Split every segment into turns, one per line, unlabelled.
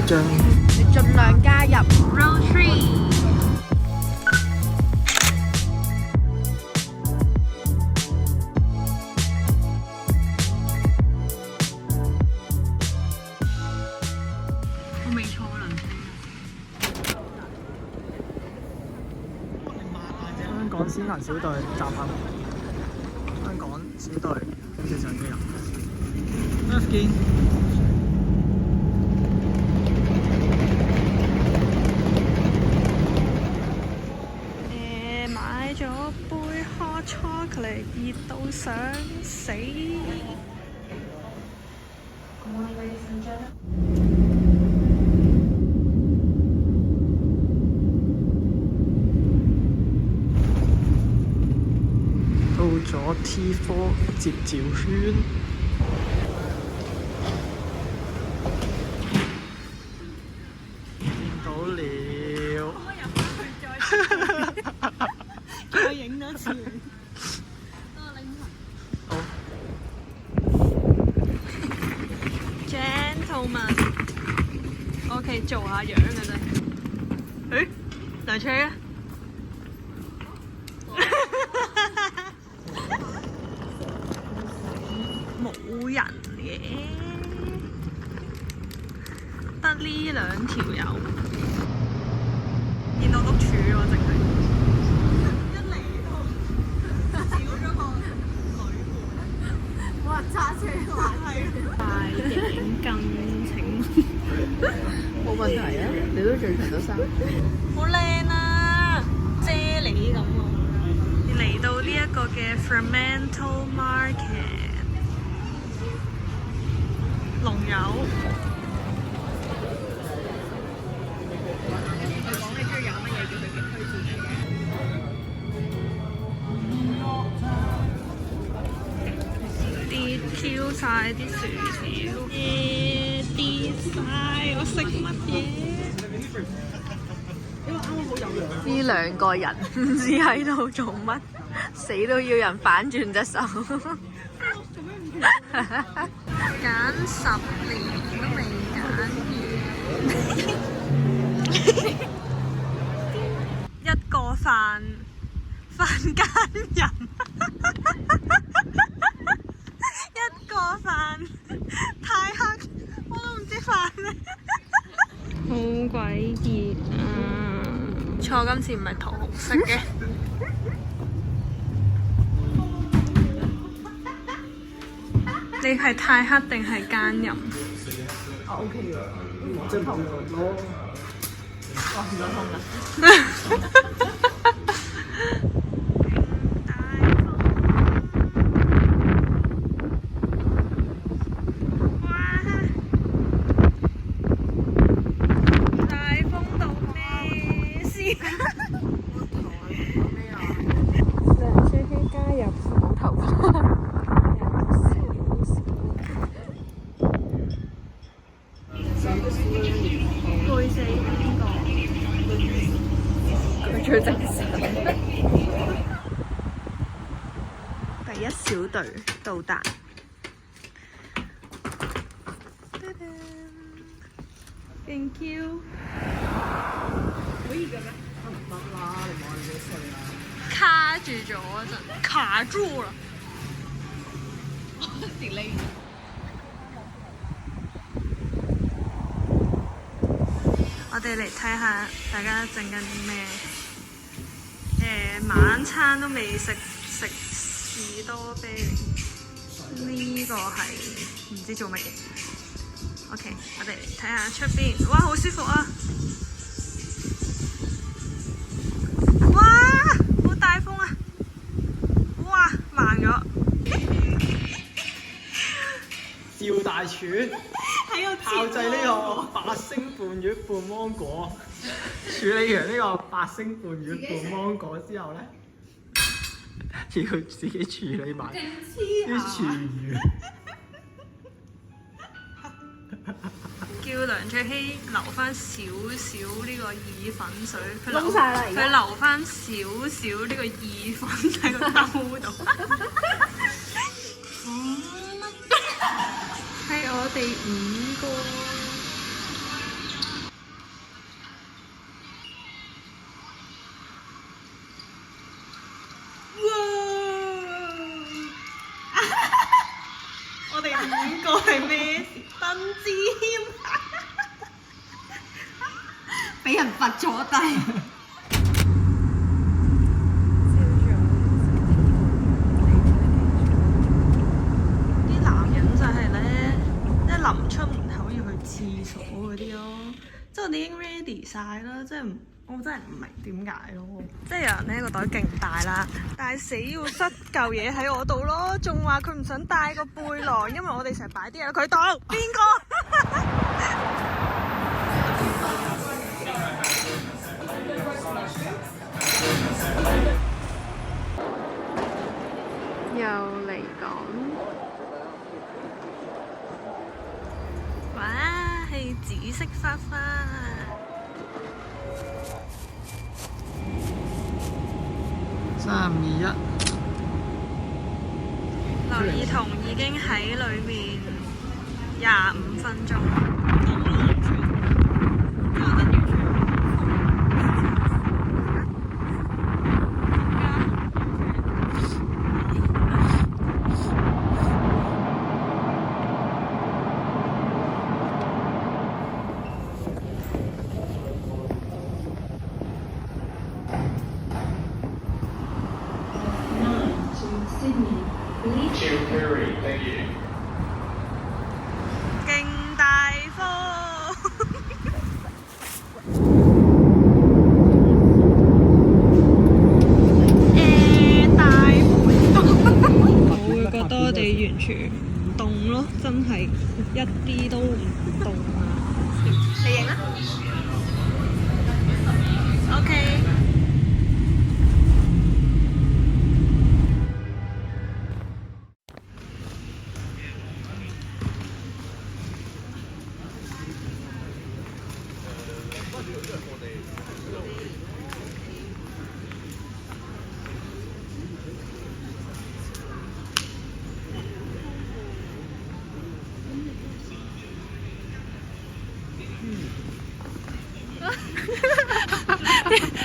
張。
你盡量加入 Road Tree。我未坐輪車。
香港先行小隊集合。香港小隊正常機人。F 見。
買咗杯 hot chocolate， 熱到想死。
到咗 T4 接召圈，見到了。
再影多次。
好。
Gentleman， 我屋企做下樣嘅啫。誒，梁翠啊！冇人嘅，得呢兩條友。見到碌柱喎，淨係。一嚟到少咗個女伴。哇！揸車壞係。大頸巾請問
冇問題啊！你都着長袖衫，
好靚啊，啫喱咁喎。嚟到呢一個嘅 Fremantle Market， 龍友。佢講你中意飲乜嘢，叫佢推薦你嘅。跌 Q 晒啲薯條，跌晒我食乜嘢？
呢兩個人唔知喺度做乜，死都要人反轉隻手。
揀10年都未揀完，一個飯間人，一個飯太黑，我都唔知飯咩。好鬼熱啊！錯，今次唔係桃紅色嘅。你係太黑定係奸淫？
啊 OK 嘅，即係朋友咯。哇，唔想通啊！
最正常。
第一小隊到達。Thank you。可以嘅咩？
唔得啦，你望你幾歲啊？
卡住咗嗰陣，卡住啦。delay。我哋嚟睇下大家整緊啲咩？晚餐都未食，食士多啤梨。呢個係唔知做乜嘢。OK， 我哋嚟睇下出邊。哇，好舒服啊！哇，好大風啊！哇，慢咗。
趙大廚炮製呢個8星半月半芒果，處理完呢個8星半月半芒果之後咧，要自己處理埋啲廚餘。
叫梁卓希留翻少少呢個意粉水，
燶晒啦而家
佢留翻少少呢個意粉喺個兜度。係我哋5個。俾人罰咗低。
啲男人就係咧，即係臨出門口要去廁所嗰啲咯。即係我哋已經 ready 晒啦，即係我真係唔明點解咯。即係有人咧個袋勁大啦，但係死要塞嚿嘢喺我度咯，仲話佢唔想帶個背囊，因為我哋成日擺啲嘢喺佢度。邊個？
又嚟講，
哇，係紫色花花。
3、2、1。
劉以彤已經喺裏面25分鐘。勁大風，大風，我會覺得我哋完全唔凍咯，真係一啲都唔凍啊！你影啊？OK。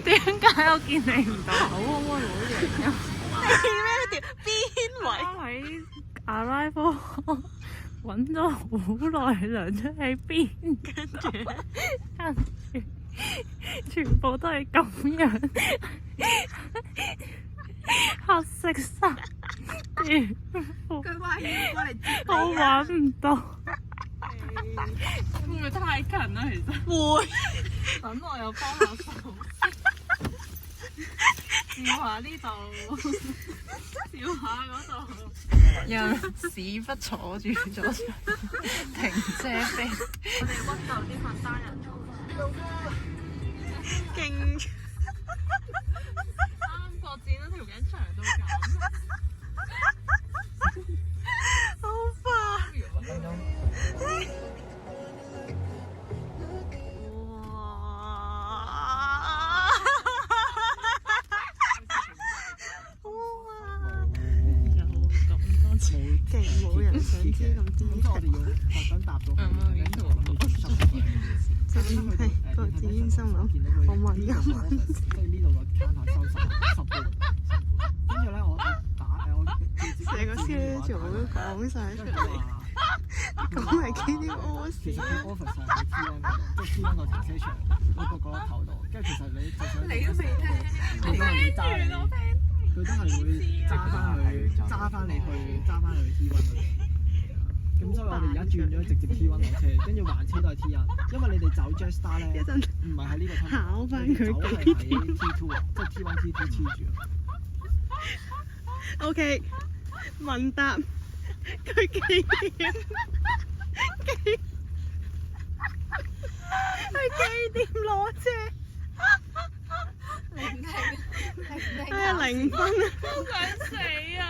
點解我見你唔到？好溫溫好型
咩條邊位？
喺阿拉科揾咗好耐，量出喺邊，跟住全部都係咁樣，黑色衫，
佢話要過嚟接
我揾唔到。會唔會太近啊？其實
會。
等我又幫下手，笑下呢度，笑下嗰度，讓屎忽坐住咗停車飛。我哋溫夠啲份單人
勁
啱個剪咗條頸長到咁，
好快！勁冇人想知咁啲，
我哋要特登搭到去，
真係個子醫生諗，我問一問，
跟住呢度個 counter 收10半，跟住咧我打我
成個 schedule 都講晒出嚟，講係幾點屙屎
其實佢 office 係喺 T1 嗰度，即係 T1 個停車場嗰個角落頭度，跟住其實你就想你都未聽，佢都係揸你，佢都係會揸翻你去 T1 嗰度。咁所以我哋而家轉咗直接 T1 落車，跟住還車都係 T1，因為你哋走 Jetstar 咧，唔係喺呢個 tunnel，
考翻佢
走係喺 T2 啊，即係 T1、T2 黐住。
OK， 問答佢幾點？佢幾點攞車？0分啊！
好想死啊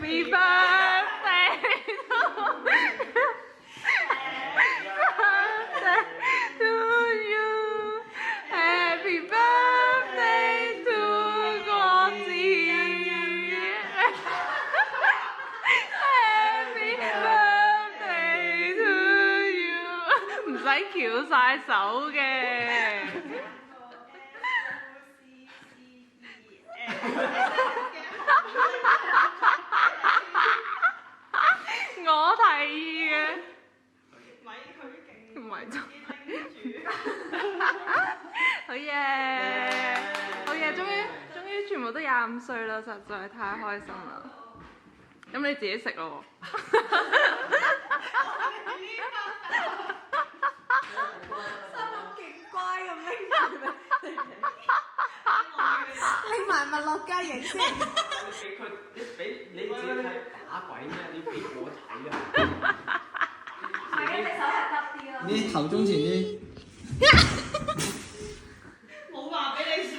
！Happy birthday to you, Happy birthday to 國子，Happy birthday to you， 唔使翹晒手嘅。我提議嘅。就好嘢，好嘢！終於全部都25歲啦，實在太開心啦！咁你自己食咯喎。
拎埋物落街影先。
你自己睇打鬼咩？你俾我睇啊！
係啊，你手係得啲咯。
你頭中前啲。
冇話俾你食。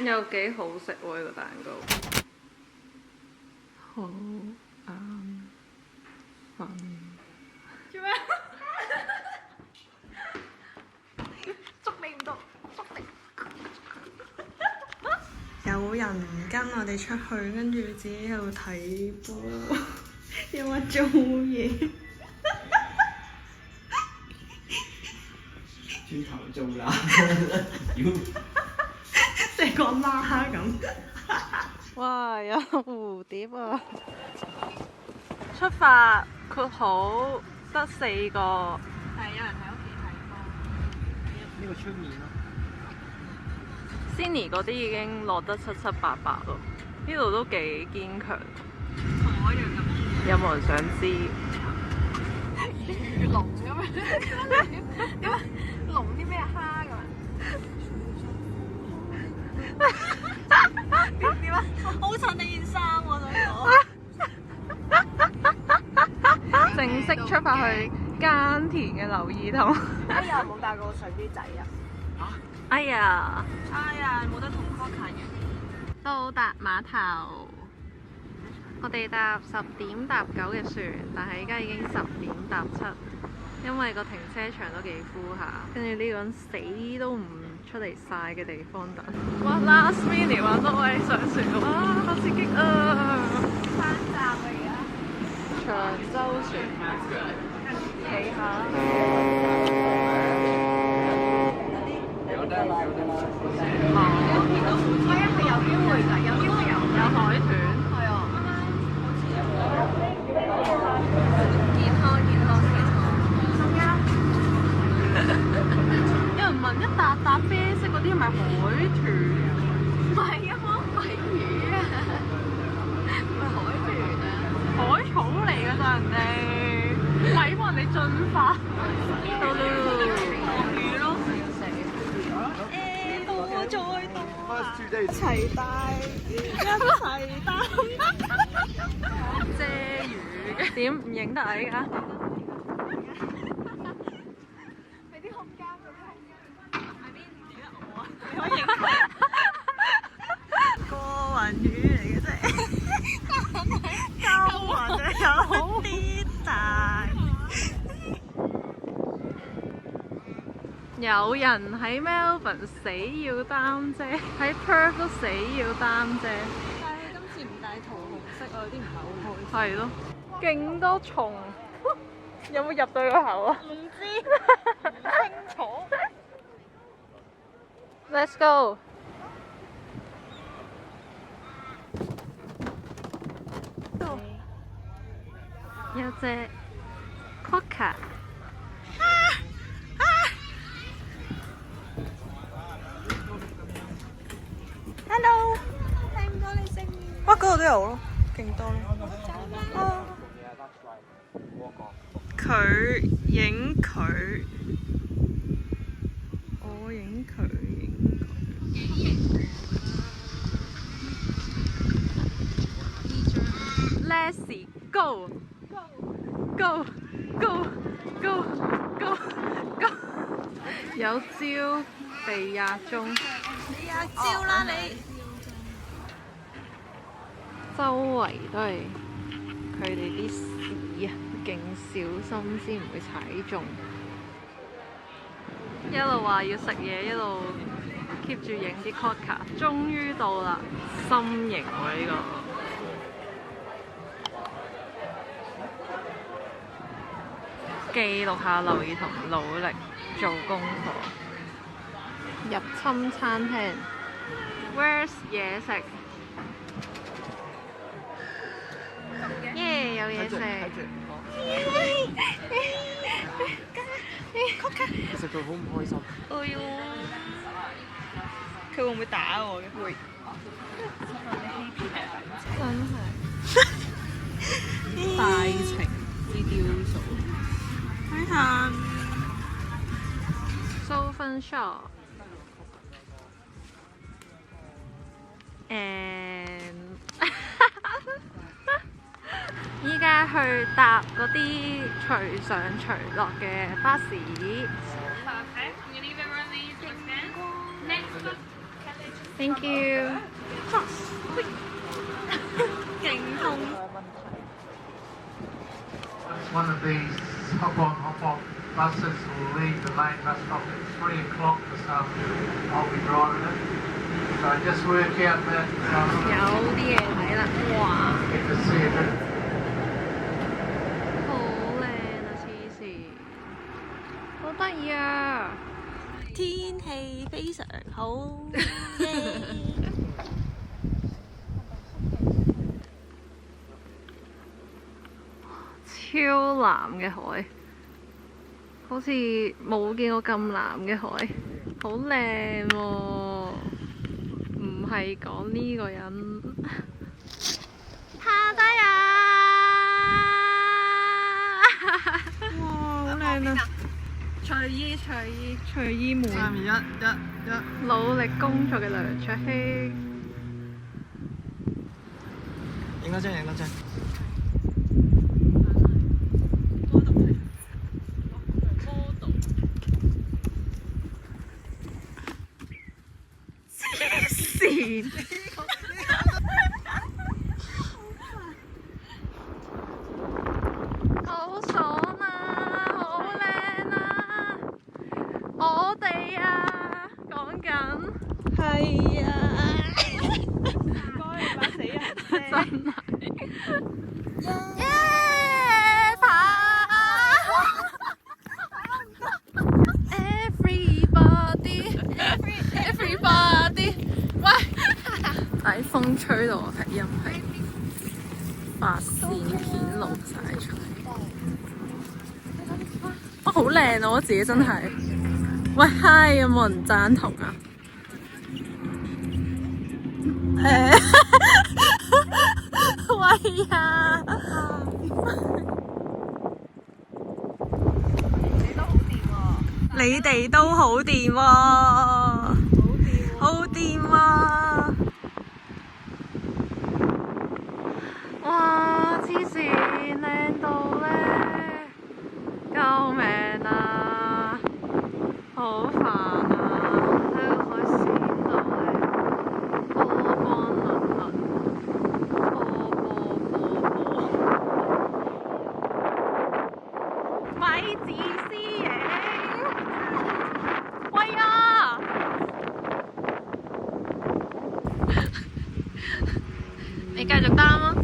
又幾好食喎！呢個蛋糕。好瞓。
做咩？捉你唔到，捉你。
有人跟我哋出去，跟住自己喺度睇波，有乜做嘢？
轉頭做啦！妖，
成個媽咁。
哇！有蝴蝶啊！出發括好得4個。係有人喺屋企睇波。
呢個出面咯。
Sydney 嗰啲已經落得7七八八咯，呢度都幾堅強。
同我一樣咁。
有冇人想知？
龍咁樣。點啊？龍啲咩蝦咁啊？點啊？好襯你件衫喎，想講。
正式出發去耕田嘅劉意彤。
哎呀，冇帶過水魚仔啊！
哎呀！
冇得同 Coca 嘅。
到達碼頭，我哋搭10點搭9嘅船，但係而家已經10點搭7，因為個停車場都幾 full 下，跟住呢個人死都唔出嚟晒嘅地方等。哇 ！Last minute 玩到我哋上船，哇！好刺激啊！
翻站啊而家。
長洲船，企下。
係啊，係有機會㗎，有機會有
海豚。
係啊，
健康。有人問一笪啡色嗰啲係咪海豚？
唔係啊，鮭魚啊，唔係海豚啊，
海草嚟㗎咋人哋，咪幫人哋進化。到咯，魚咯。
多再多，一齊帶，一齊擔。
遮魚點唔影得啊？依家
俾啲空間佢睇。喺邊？點解我啊？
你可以影佢。過雲魚嚟嘅啫，鳩雲就有啲大。
有人喺 Melbourne 死要擔遮，喺 Perth 都死要擔遮。
但係今次唔帶桃紅色，我有啲唔係好開心。
係咯，勁多蟲，有冇入到個口啊？
唔知，唔清楚。
Let's go。有隻 Quokka。
Hello，聽唔到你聲音。
哇！嗰度都有咯，勁多咯。佢影佢，我影佢，影佢。
Lassie go go go go go go。有招被壓中。
你阿招啦你！
周圍都係佢哋啲屎啊，勁小心先唔會踩中。一路話要食嘢，一路 keep 住影啲 Quokka。終於到啦，心形喎呢個。記錄下劉意彤努力做功課。入侵餐廳 ，Where's 嘢食？耶！有有嘢食。
其實佢好唔開心。
哎呦！佢會唔會打我嘅？會。
真係大情之雕塑。
睇下
Sofen Shop and 依家去搭嗰啲隨上隨落嘅巴士。Thank you。
勁痛。
One of these hop-on buses will leave the main bus stop at 3 o'clock this afternoon. I'll be driving it. So just work out that
有啲嘢睇啦，哇！
get to see a bit.
好靚啊，黐線，好得意啊！
天氣非常好，
超藍嘅海，好似冇見過咁藍嘅海，好靚喎！唔係講呢個人，下低啊！
哇，好靚啊！
隨意門。
下面一
努力工作嘅梁卓希。
影多張，影多張。
線。好爽啊！好靚啊！我哋啊，講緊
係啊！唔該你把死人聲。
真係。耶！跑 ！Everybody，喂！大風吹到我睇音係髮線顯露晒出嚟。哇！好靚啊！我自己真係。喂 ，Hi， 有冇人贊同啊？喂呀！
你哋都好掂喎，好掂喎！
哇！黐線，靚到咧，救命啊！好煩啊！喺個海線度咧，波光粼粼，咪自私影，喂啊！你繼續擔啊！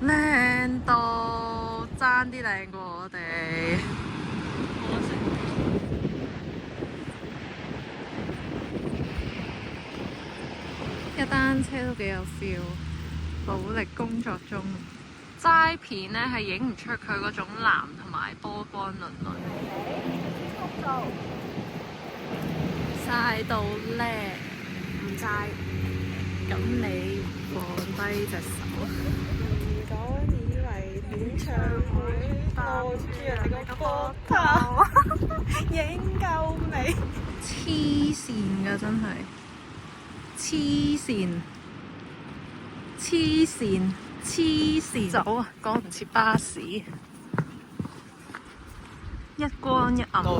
靚到爭啲靚過我哋。一單車都幾有 feel， 努力工作中。齋片呢係影唔出佢嗰種藍同埋波光粼粼。曬到咧，唔齋。咁你放低隻手。
唔講以為演唱會攞住人哋個膊頭，影夠未？
黐線㗎真係，黐線，黐線，黐線。走啊！趕唔切巴士，一光一暗。
到。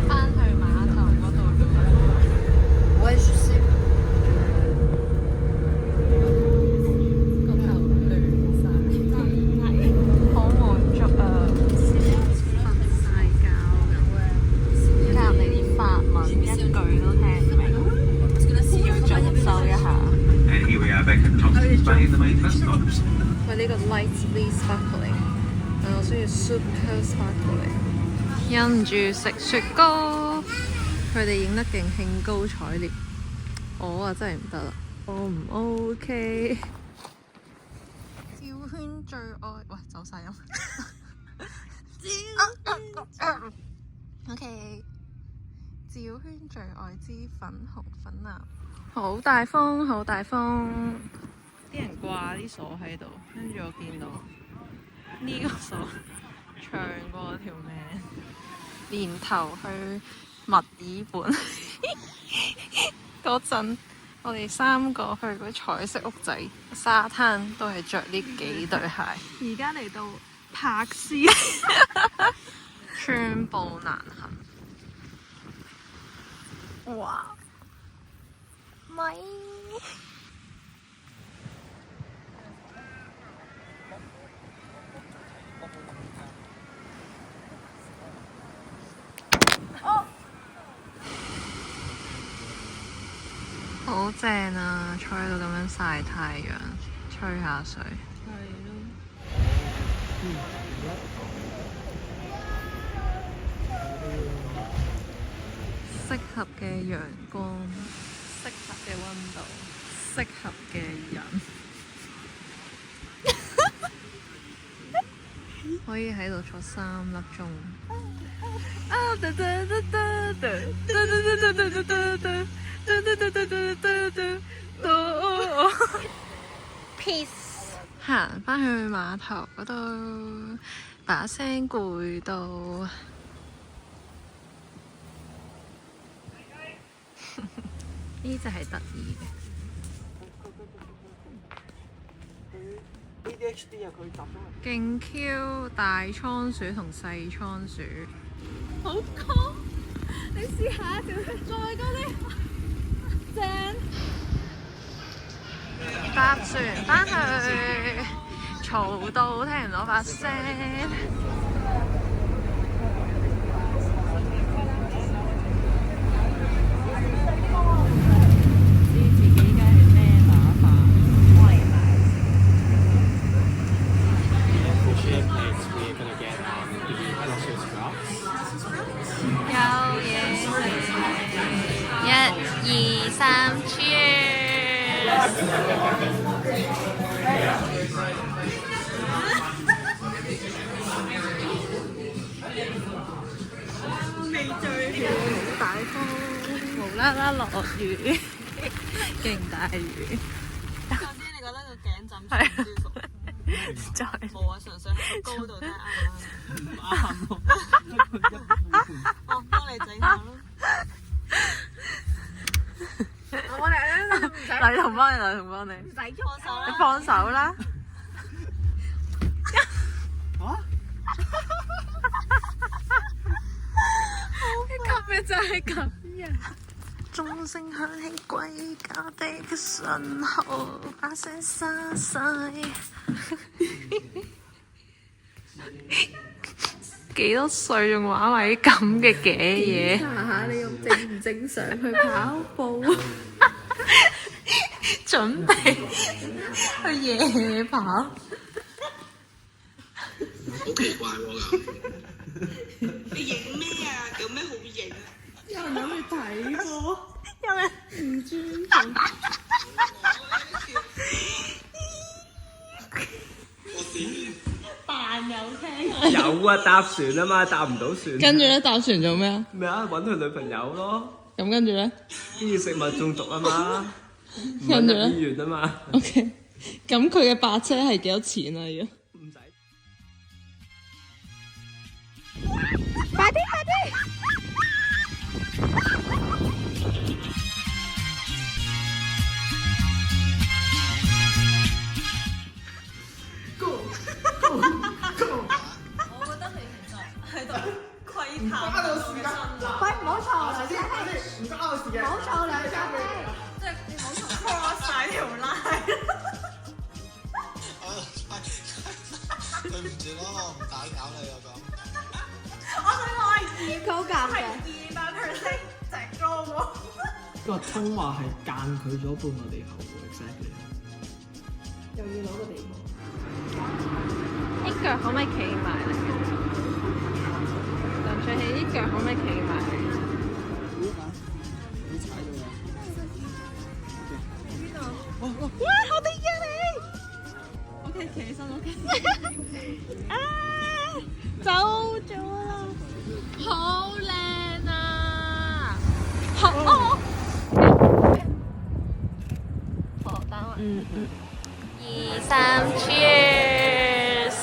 翻去碼頭嗰度咯。我也是。個頭亂晒，好滿足啊！瞓晒覺咁樣，隔離啲法文一句都聽唔明，要進修一下。
And here we are back at main bus stops.
喂，呢個 lightly sparkling，我需要 super sparkling。忍唔住食雪糕，佢哋影得勁興高采烈，我啊真係唔得啦，我唔 OK。趙圈最愛，喂走晒音。OK， 趙圈最愛之粉紅粉藍，好大風，好大風。啲人掛啲鎖喺度，跟住我見到呢個鎖長過條命，年頭去墨爾本嗰陣，我哋3個去嗰彩色屋仔沙灘，都係着呢幾對鞋。
而家嚟到柏斯，
寸步難行。哇！咪〜好正啊！坐喺度咁樣曬太陽，吹下水。適合嘅陽光，適合嘅溫度，適合嘅人，可以喺度坐3粒鐘。Peace， 行返去碼頭嗰度，把聲攰到。呢隻係得意嘅。
ADHD 啊，佢集中
勁 Q 大倉鼠同細倉鼠。
好高！你試下條再高啲，正。
搭船返去，嘈到聽唔到把聲。1、2、3 ，Cheers！
未醉，
大風，無啦啦落雨，勁大雨。
首先你覺得個頸枕舒唔舒服？
再
冇啊，純粹喺個高度睇啱唔啱。我幫你整下咯。
黎彤幫你，黎彤幫你，
唔使喐手
你放手啦。今日就係咁樣。鐘聲響起歸家的信號，把聲沙晒。幾多歲仲玩埋啲咁嘅嘅嘢？
查下你用正唔正常去跑步？
準備去夜跑。
好奇怪喎！你影咩啊？有咩好影啊？
有人諗住睇波，
有人
唔尊重。扮有聽。
有啊，搭船啊嘛，搭唔到船。
跟住咧，搭船做咩啊？
咩啊？揾佢女朋友咯。
咁跟住咧？
跟住食物中毒啊嘛，唔
跟住咧
入醫院啊嘛。
OK，咁佢嘅白車係幾多錢啊？要
唔使。
快啲快啲！
窺探到嘅身材。
喂，唔好嘈兩聲，
唔關我事嘅。
唔好嘈兩聲。
即係你唔好 cross 曬條 line。
對唔住咯，我唔打攪你啊咁。
我想講係
好尷尬。
200% 直咯喎。
個通話係間距咗半個地球喎，exactly。
又要攞個地步。
啲腳可唔可以企埋嚟？梁翠喜啲腳可唔可以企埋嚟？
你踩到啦。
哇！好得意啊你！OK， 企起身 OK。啊！走咗啦！好靚啊！好哦！好，等我。2、3 ，Cheers！